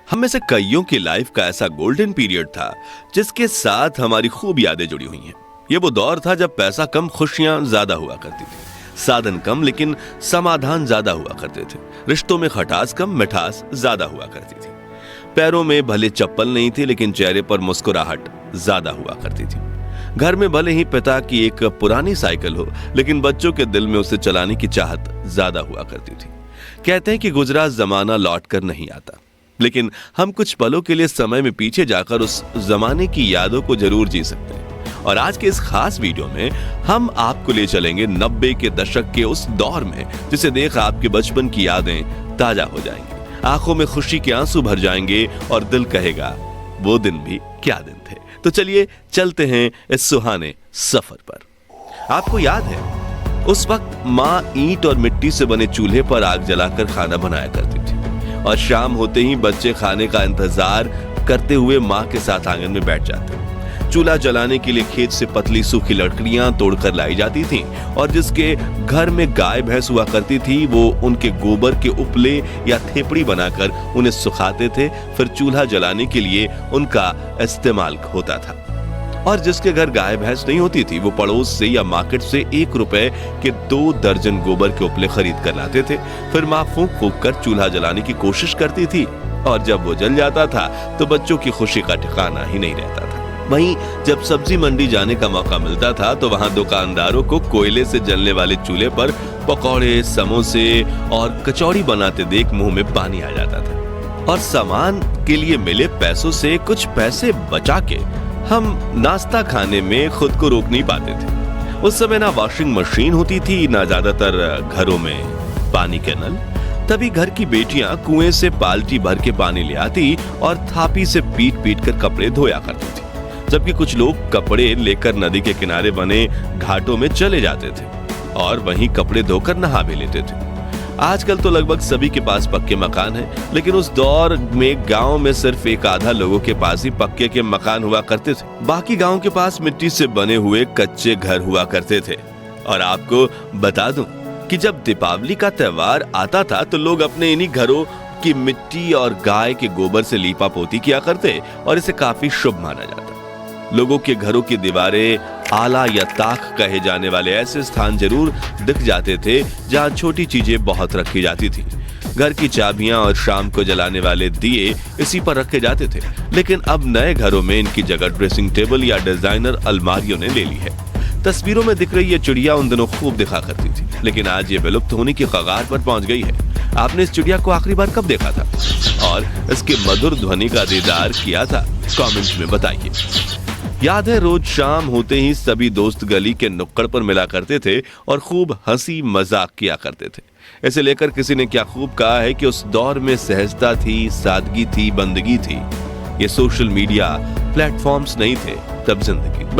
हम में से कईयों की लाइफ का ऐसा गोल्डन पीरियड था जिसके साथ हमारी खूब यादें जुड़ी हुई हैं। ये वो दौर था जब पैसा कम, खुशियां ज्यादा हुआ करती थी, साधन कम लेकिन समाधान ज्यादा हुआ करते थे, रिश्तों में खटास कम, मिठास ज्यादा हुआ करती थी। पैरों में भले चप्पल नहीं थी लेकिन चेहरे पर मुस्कुराहट ज्यादा हुआ करती थी। घर में भले ही पिता की एक पुरानी साइकिल हो लेकिन बच्चों के दिल में उसे चलाने की चाहत ज्यादा हुआ करती थी। कहते हैं कि गुजरा जमाना लौट कर नहीं आता, लेकिन हम कुछ पलों के लिए समय में पीछे जाकर उस जमाने की यादों को जरूर जी सकते हैं। और आज के इस खास वीडियो में हम आपको ले चलेंगे 90 के दशक के उस दौर में जिसे देख आपके बचपन की यादें ताजा हो जाएंगी, आंखों में खुशी के आंसू भर जाएंगे और दिल कहेगा वो दिन भी क्या दिन थे। तो चलिए चलते हैं इस सुहाने सफर पर। आपको याद है उस वक्त माँ ईंट और मिट्टी से बने चूल्हे पर आग जलाकर खाना बनाया करती थी और शाम होते ही बच्चे खाने का इंतजार करते हुए माँ के साथ आंगन में बैठ जाते। चूल्हा जलाने के लिए खेत से पतली सूखी लकड़ियां तोड़कर लाई जाती थीं और जिसके घर में गाय भैंस हुआ करती थी वो उनके गोबर के उपले या थेपड़ी बनाकर उन्हें सुखाते थे। फिर चूल्हा जलाने के लिए उनका इस्तेमाल होता था। और जिसके घर गाय भैंस नहीं होती थी वो पड़ोस से या मार्केट से 1 रुपए के 2 दर्जन गोबर के उपले खरीद कर लाते थे। फिर माँ फूंक फूंक कर चूल्हा जलाने की कोशिश करती थी और जब वो जल जाता था तो बच्चों की खुशी का ठिकाना ही नहीं रहता था। वहीं जब सब्जी मंडी जाने का मौका मिलता था तो वहां दुकानदारों को कोयले से जलने वाले चूल्हे पर पकौड़े, समोसे और कचौड़ी बनाते देख मुंह में पानी आ जाता था। और सामान के लिए मिले पैसों से कुछ पैसे बचा के हम नाश्ता खाने में खुद को रोक नहीं पाते थे। उस समय ना वॉशिंग मशीन होती थी, ना ज्यादातर घरों में पानी के नल। तभी घर की बेटियां कुएं से बाल्टी भर के पानी ले आती और थापी से पीट पीट कर कपड़े धोया करती थी, जबकि कुछ लोग कपड़े लेकर नदी के किनारे बने घाटों में चले जाते थे और वहीं कपड़े धोकर नहा भी लेते थे। आजकल तो लगभग सभी के पास पक्के मकान हैं, लेकिन उस दौर में गांव में सिर्फ एक आधा लोगों के पास ही पक्के के मकान हुआ करते थे। बाकी गांव के पास मिट्टी से बने हुए कच्चे घर हुआ करते थे। और आपको बता दूं कि जब दीपावली का त्योहार आता था तो लोग अपने इन्हीं घरों की मिट्टी और गाय के गोबर से लीपा पोती किया करते और इसे काफी शुभ माना जाता। लोगों के घरों की दीवारें आला या ताक कहे जाने वाले ऐसे स्थान जरूर दिख जाते थे जहां छोटी चीजें बहुत रखी जाती थी। घर की चाबियां और शाम को जलाने वाले दिए इसी पर रखे जाते थे, लेकिन अब नए घरों में इनकी जगह ड्रेसिंग टेबल या डिजाइनर अलमारियों ने ले ली है। तस्वीरों में दिख रही ये चिड़िया उन दिनों खूब दिखा करती थी, लेकिन आज ये विलुप्त होने की कगार पर पहुंच गई है। आपने इस चिड़िया को आखिरी बार कब देखा था और इसके मधुर ध्वनि का दीदार किया था? कमेंट में बताइए। याद है रोज शाम होते ही सभी दोस्त गली के नुक्कड़ पर मिला करते थे और खूब हंसी मजाक किया करते थे। इसे लेकर किसी ने क्या खूब कहा है कि उस दौर में सहजता थी, सादगी थी, बंदगी थी। ये सोशल मीडिया प्लेटफॉर्म्स नहीं थे, तब जिंदगी